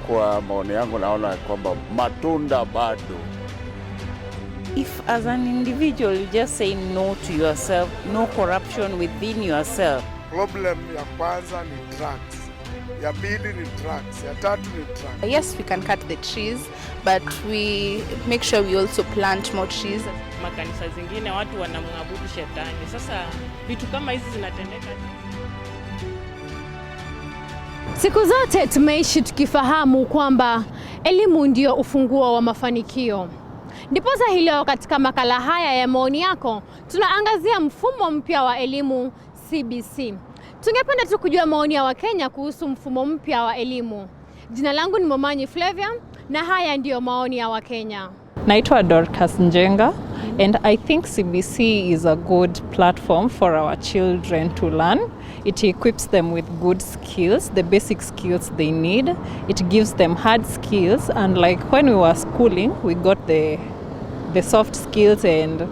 kwa maoni yangu naona kwamba matunda bado. If as an individual you just say no to yourself, no corruption within yourself. Problem ya kwanza ni drugs, ya pili ni drugs, ya tatu ni drugs. Yes, we can cut the trees, but we make sure we also plant more trees. Makanisa zingine watu wanamwabudu shetani. Sasa vitu kama hizi zinatendeka. Siku zote tumeishi tukifahamu kwamba elimu ndio ufunguo wa mafanikio. Ndiposa hii leo katika makala haya ya Maoni Yako tunaangazia mfumo mpya wa elimu CBC. Tungependa tu kujua maoni ya Wakenya kuhusu mfumo mpya wa elimu. Jina langu ni Momanyi Flavia na haya ndio maoni ya Wakenya. Naitwa Dorcas Njenga, and I think CBC is a good platform for our children to learn. It equips them with good skills, the basic skills they need. It gives them hard skills, and like when we were schooling, we got the soft skills and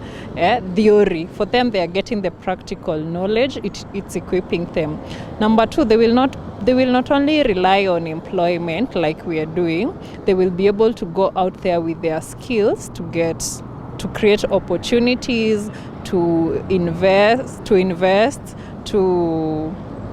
theory. For them, they are getting the practical knowledge. It's equipping them. Number two, they will not only rely on employment like we are doing. They will be able to go out there with their skills to create opportunities, to invest, to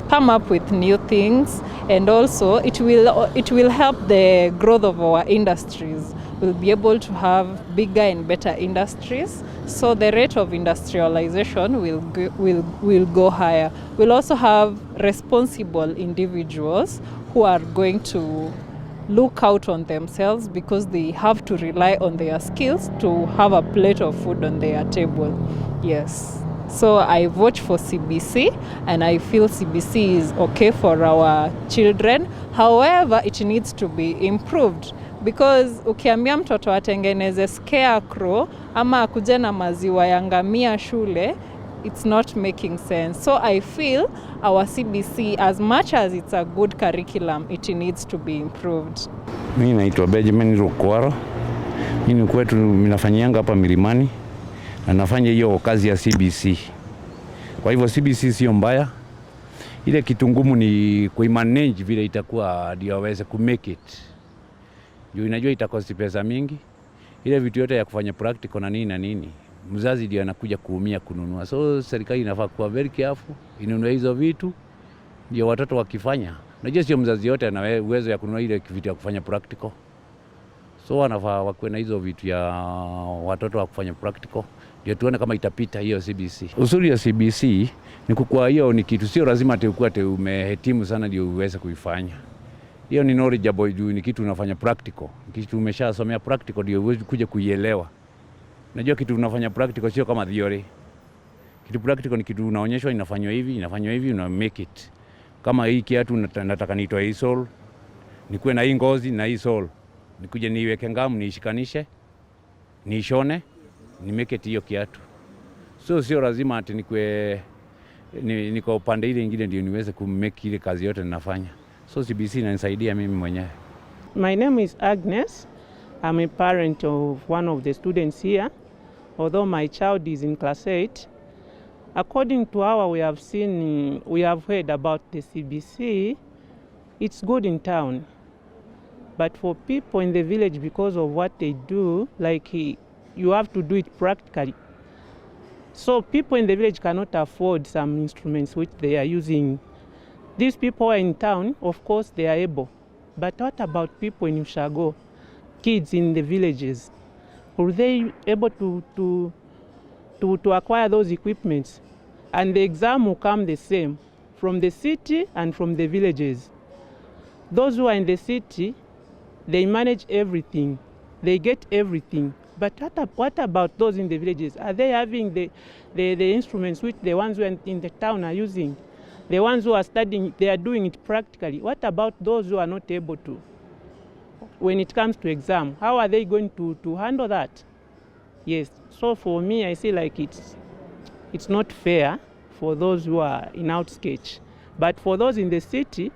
come up with new things, and also it will help the growth of our industries. We'll be able to have bigger and better industries, so the rate of industrialization will go higher. We'll also have responsible individuals who are going to look out on themselves because they have to rely on their skills to have a plate of food on their table. Yes. So I vote for CBC, and I feel CBC is okay for our children. However, it needs to be improved, because ukiambia mtoto atengeneze scarecrow ama akuje na maziwa ya ngamia shule, it's not making sense. So I feel our CBC, as much as it's a good curriculum, it needs to be improved. Mimi naitwa Benjamin Rukwaro. Mimi kwetu ninafanyanga hapa Milimani na nafanya hiyo kazi ya CBC. Kwa hivyo CBC sio mbaya. Ile kitu ngumu ni kuimanage vile itakuwa ndio waweze ku make it. Juu inajua itakosti pesa mingi. Ile vitu yote ya kufanya practical na nini, mzazi ndio anakuja kuumia kununua. So serikali inafaa kuwa very careful, inunue hizo vitu ndio watoto wakifanya. Unajua sio mzazi yote ana uwezo ya kununua ile vitu ya kufanya practical. So wanafaa wakuwe na hizo vitu ya watoto wa kufanya practical. Ndio tuone kama itapita hiyo CBC. Uzuri ya CBC ni kukua hiyo ni kitu, sio lazima ate umehitimu sana ndio uweze kuifanya. Hiyo ni knowledgeable juu ni kitu unafanya practical. Kitu umeshasomea practical ndio uweze kuja kuielewa. Najua kitu unafanya practical sio kama theory. Kitu practical ni kitu unaonyeshwa inafanywa hivi, una make it. Kama hii kiatu nataka nitoe hii sole, nikuwe na hii ngozi na hii sole. Nikuje niweke ngamu, niishikanishe, niishone, ni make it hiyo kiatu. So sio lazima ati niko upande ile nyingine ndio niweze kumake ile kazi yote ninafanya. So CBC inanisaidia mimi mwenyewe. My name is Agnes. I'm a parent of one of the students here. Although my child is in class 8, according to how we have heard about the CBC, it's good in town. But for people in the village, because of what they do, you have to do it practically. So people in the village cannot afford some instruments which they are using. These people are in town, of course they are able. But what about people in Ushago, kids in the villages? Are they able to acquire those equipments? And the exam will come the same from the city and from the villages. Those who are in the city, they manage everything, they get everything. But what about those in the villages? Are they having the instruments which the ones who are in the town are using? The ones who are studying, they are doing it practically. What about those who are not able to? When it comes to exam, how are they going to handle that? Yes, so for me, I see like it's not fair for those who are in outskirts. But for those in the city,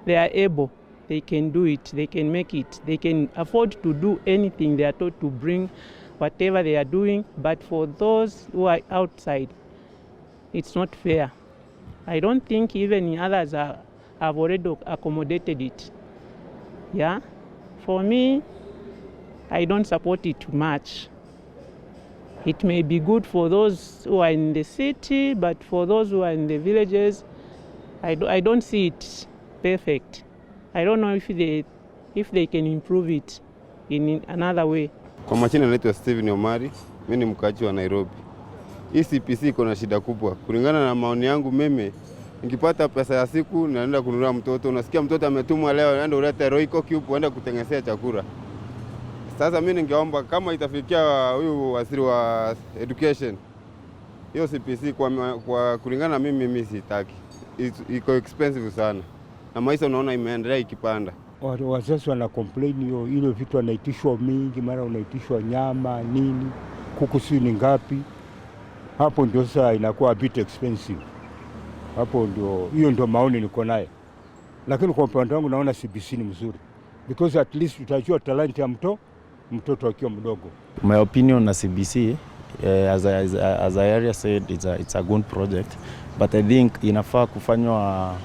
they are able. They can do it, they can make it, they can afford to do anything they are told to bring, whatever they are doing. But for those who are outside, it's not fair. I don't think even others have already accommodated it. Yeah, For me, I don't support it too much. It may be good for those who are in the city, but for those who are in the villages, I don't see it perfect. I don't know if they can improve it in another way. Kwa majina naitwa Steven Omari, mimi ni mkaaji wa Nairobi. Hii CBC iko na shida kubwa. Kulingana na maoni yangu mimi, nikipata pesa ya siku naenda kununua mtoto. Unasikia mtoto ametumwa leo, naenda ulete Royco Cube uende kutengenezea chakula. Sasa mimi ningeomba kama itafikia huyu waziri wa education, hiyo CBC kwa kulingana na mimi sitaki. Iko expensive sana. Na maisha unaona imeendelea ikipanda. Wazazi wana complain ile vitu wanaitishwa mingi, mara unaitishwa nyama nini, kuku si ni ngapi. Hapo ndio sasa inakuwa a bit expensive. Hapo hiyo ndio maoni niko naye. Lakini kwa upande wangu naona CBC ni mzuri. Because at least tutajua talenti ya mtoto akiwa mdogo. My opinion on CBC, as I already said, it's a good project, but I think inafaa kufanywa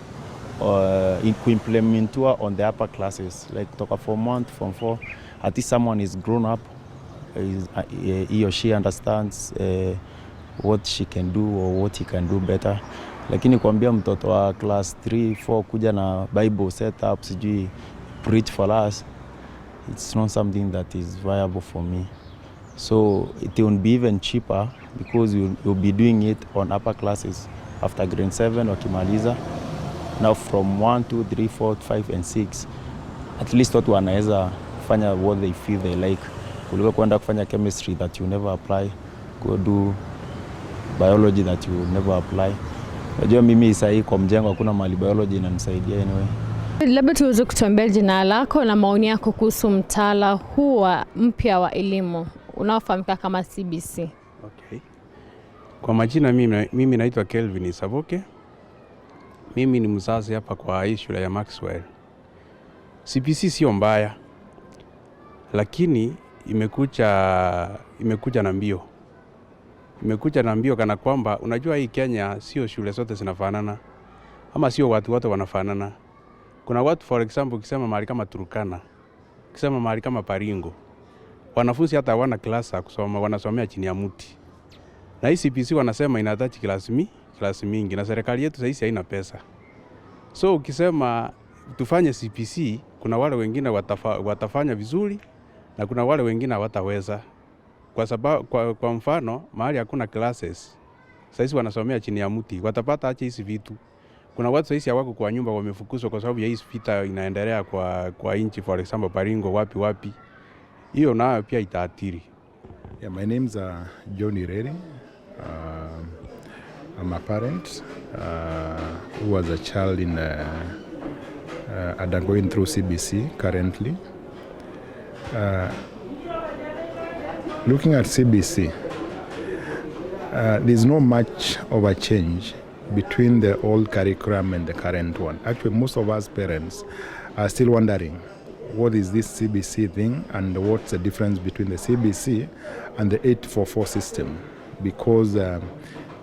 kuimplementiwa on the upper classes, like kutoka form 1 to form 4. At least someone is grown up, he or she understands what she can do or what he can do better. Lakini kuambia mtoto wa class 3, 4 kuja na Bible setup, sijui preach for us, it's not something that is viable for me. So it will be even cheaper because you'll be doing it on upper classes after grade 7 wakimaliza. Now from 1, 2, 3, 4, 5 and 6, at least watu wanaweza kufanya what they feel they like. Kuliko kwenda kufanya chemistry that you never apply, go do biology that you never apply. Najua mimi sasa kwa mjengo hakuna mahali biology inanisaidia anyway. Labda tuweze kutuambia jina lako na maoni yako kuhusu mtaala huu mpya wa elimu unaofahamika kama CBC. Okay. Kwa majina mimi naitwa Kelvin Savoke. Mimi ni mzazi hapa kwa hii shule ya Maxwell. CBC sio mbaya, lakini imekuja na mbio. Imekuja na mbio kana kwamba unajua hii Kenya sio shule zote zinafanana, ama sio watu wote wanafanana. Kuna watu for example ukisema mahali kama Turkana, ukisema mahali kama Baringo, wanafunzi hata hawana klasi ya kusoma, wanasomea chini ya mti. Na hii CBC wanasema inahitaji klasi mingi, na serikali yetu sasa haina pesa. So ukisema tufanye CBC, kuna wale wengine watafanya vizuri na kuna wale wengine hawataweza. Kwa sababu kwa mfano mahali hakuna classes, sasa wanasomea chini ya mti, watapata acha hizi vitu. Kuna watu sasa hawako kwa nyumba, wamefukuzwa kwa sababu ya hii vita inaendelea kwa inchi, for example Baringo wapi. Hiyo nayo pia itaathiri. Yeah, my name's John Ireri. I'm a parent who was a child in undergoing through CBC currently. Looking at CBC, there's not much of a change between the old curriculum and the current one. Actually, most of us parents are still wondering, what is this CBC thing and what's the difference between the CBC and the 844 system? Because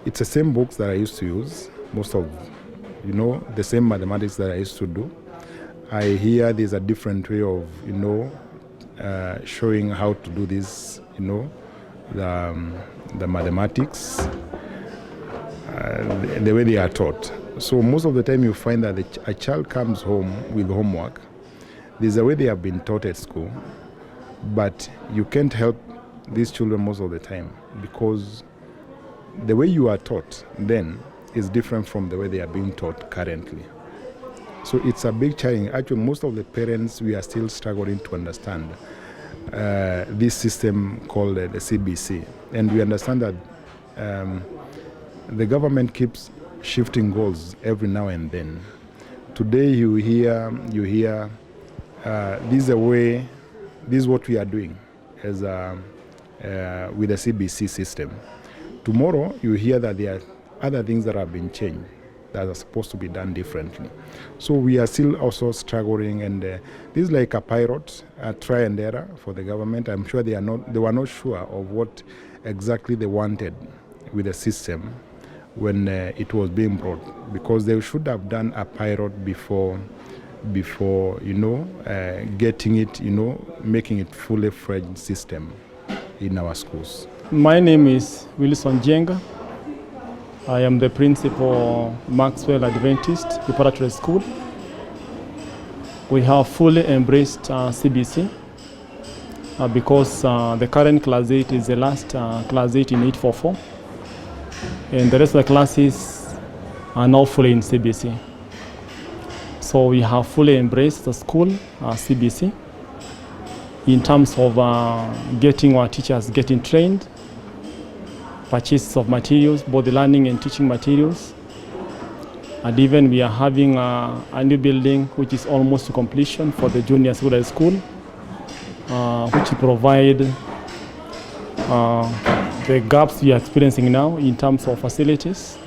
it's the same books that I used to use, most of, the same mathematics that I used to do. I hear there's a different way of, showing how to do this, the mathematics, the way they are taught. So most of the time you find that a child comes home with homework. There's a way they have been taught at school, but you can't help these children most of the time because the way you are taught then is different from the way they are being taught currently. So it's a big challenge. Actually, most of the parents, we are still struggling to understand this system called the CBC. And we understand that the government keeps shifting goals every now and then. Today you hear this is the way, this is what we are doing as with the CBC system. Tomorrow you hear that there are other things that have been changed that are supposed to be done differently. So we are still also struggling, and this is like a pilot, a try and error for the government. I'm sure they were not sure of what exactly they wanted with the system when it was being brought, because they should have done a pilot before before, getting it, making it fully fledged system in our schools. My name is Wilson Jenga. I am the principal of Maxwell Adventist Preparatory School. We have fully embraced CBC because the current class 8 is the last class 8 in 844, and the rest of the classes are now fully in CBC. So we have fully embraced the school CBC in terms of getting our teachers getting trained, purchase of materials, both the learning and teaching materials. And even we are having a new building which is almost to completion for the junior secondary school, which will provide the gaps we are experiencing now in terms of facilities,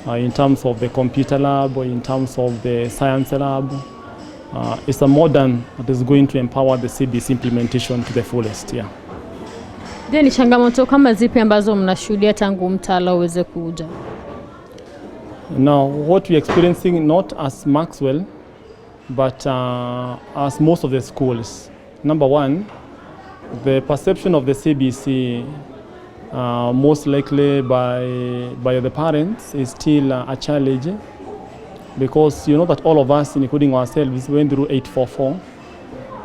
in terms of the computer lab, or in terms of the science lab. It's a modern that is going to empower the CBC implementation to the fullest. Yeah. Je, ni changamoto kama zipi ambazo mnashuhudia tangu mtaala uweze kuja? Now, what we are experiencing, not as Maxwell, but as most of the schools. Number one, the perception of the CBC, most likely by the parents, is still a challenge, because you know that all of us, including ourselves, went through 844.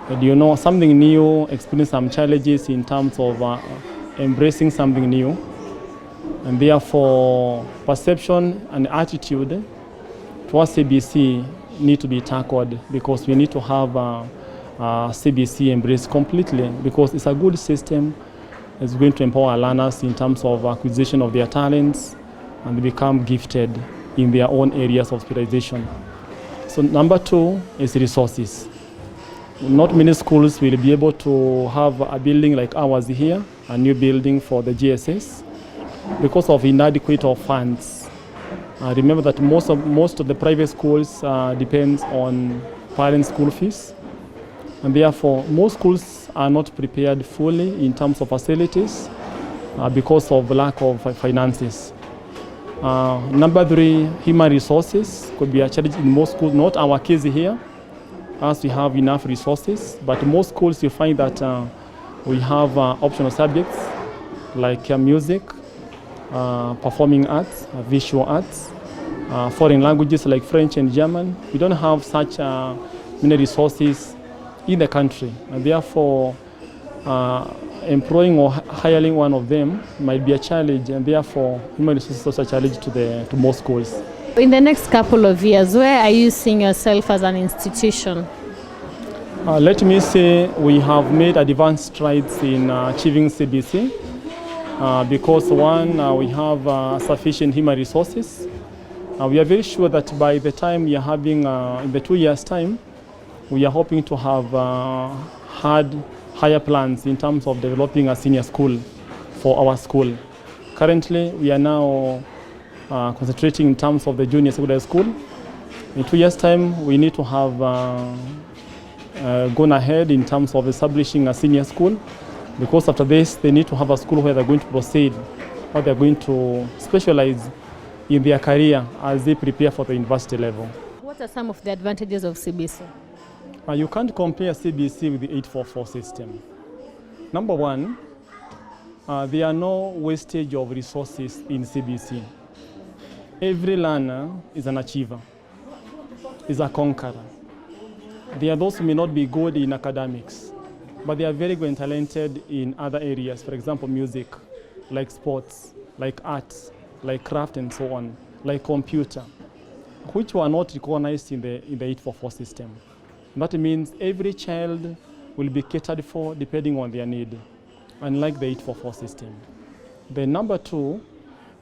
And something new, experience some challenges in terms of embracing something new. And therefore, perception and attitude towards CBC need to be tackled, because we need to have CBC embraced completely, because it's a good system. It's going to empower learners in terms of acquisition of their talents, and they become gifted in their own areas of specialization. So number two is resources. Not many schools will be able to have a building like ours here, a new building for the GSS, because of inadequate of funds. Remember that most of the private schools depends on parent school fees, and therefore most schools are not prepared fully in terms of facilities because of lack of finances. Number three, human resources could be a challenge in most schools. Not our case here, as we have enough resources, but most schools you find that we have optional subjects like music, performing arts, visual arts, foreign languages like French and German. We don't have such many resources in the country, and therefore employing or hiring one of them might be a challenge, and therefore human resources is also a challenge to most schools. In the next couple of years, where are you seeing yourself as an institution? Let me say we have made advanced strides in achieving CBC because one, we have sufficient human resources. We are very sure that by the time we are having, in the 2 years' time, we are hoping to have had higher plans in terms of developing a senior school for our school. Currently, we are now concentrating in terms of the junior secondary school. In 2 years' time, we need to have gone ahead in terms of establishing a senior school, because after this, they need to have a school where they're going to proceed, or they're going to specialize in their career as they prepare for the university level. What are some of the advantages of CBC? You can't compare CBC with the 844 system. Number one, there are no wastage of resources in CBC. Every learner is an achiever, is a conqueror. There are those who may not be good in academics, but they are very good and talented in other areas, for example, music, like sports, like arts, like craft and so on, like computer, which were not recognized in the 844 system. That means every child will be catered for depending on their need, unlike the 844 system. Then number two,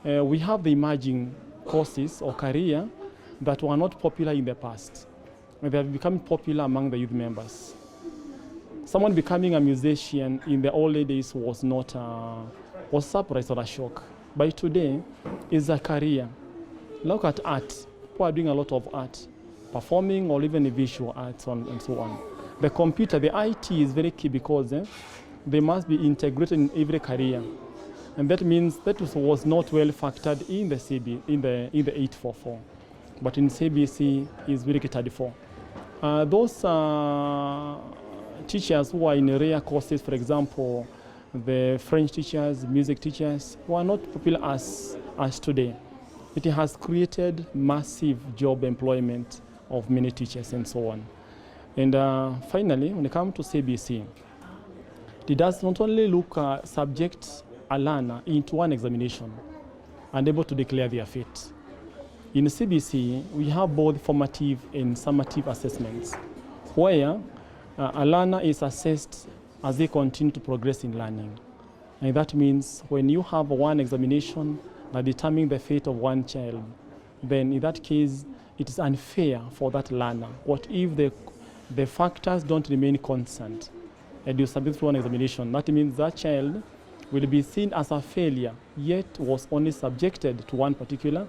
we have the emerging courses or career that were not popular in the past. They have become popular among the youth members. Someone becoming a musician in the old days was not was a surprise or a shock. By today, it's a career. Look at art. People are doing a lot of art, performing or even visual arts and so on. The computer, the IT is very key, because they must be integrated in every career. And that means that was not well factored in the 844. But in CBC is very catered for. Those teachers who are in rare courses, for example, the French teachers, music teachers, who are not popular as today. It has created massive job employment of many teachers and so on. And finally, when it comes to CBC, it does not only look subject a learner into one examination and able to declare their fate. In CBC, we have both formative and summative assessments, where a learner is assessed as they continue to progress in learning. And that means when you have one examination that determines the fate of one child, then in that case, it is unfair for that learner. What if the factors don't remain constant and you submit to one examination? That means that child will be seen as a failure, yet was only subjected to one particular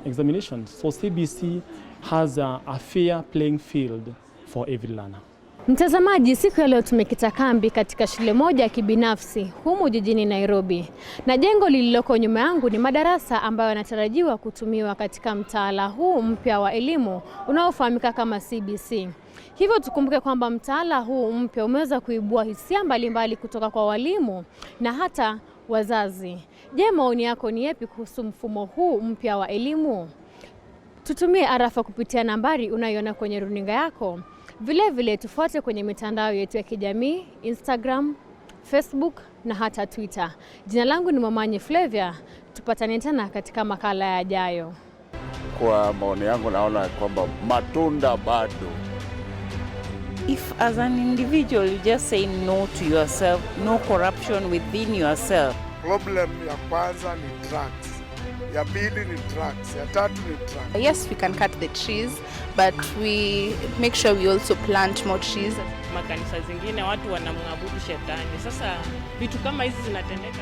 examination. So CBC has a fair playing field for every learner. Mtazamaji, siku ya leo tumekita kambi katika shule moja ya kibinafsi humu jijini Nairobi. Na jengo lililoko nyuma yangu ni madarasa ambayo yanatarajiwa kutumiwa katika mtaala huu mpya wa elimu unaofahamika kama CBC. Hivyo tukumbuke kwamba mtaala huu mpya umeweza kuibua hisia mbalimbali kutoka kwa walimu na hata wazazi. Je, maoni yako ni yapi kuhusu mfumo huu mpya wa elimu? Tutumie arafa kupitia nambari unayoona kwenye runinga yako. Vile vile tufuate kwenye mitandao yetu ya kijamii, Instagram, Facebook na hata Twitter. Jina langu ni Maoni Flavia. Tupatane tena katika makala yajayo. Kwa maoni yangu naona kwamba matunda bado. If as an individual you just say no to yourself, no corruption within yourself. Problem ya kwanza ni drugs. Ya pili ni drugs, ya tatu ni drugs. Yes, we can cut the trees, but we make sure we also plant more trees. Makanisa zingine watu wanamwabudu shetani. Sasa vitu kama hizi zinatendeka.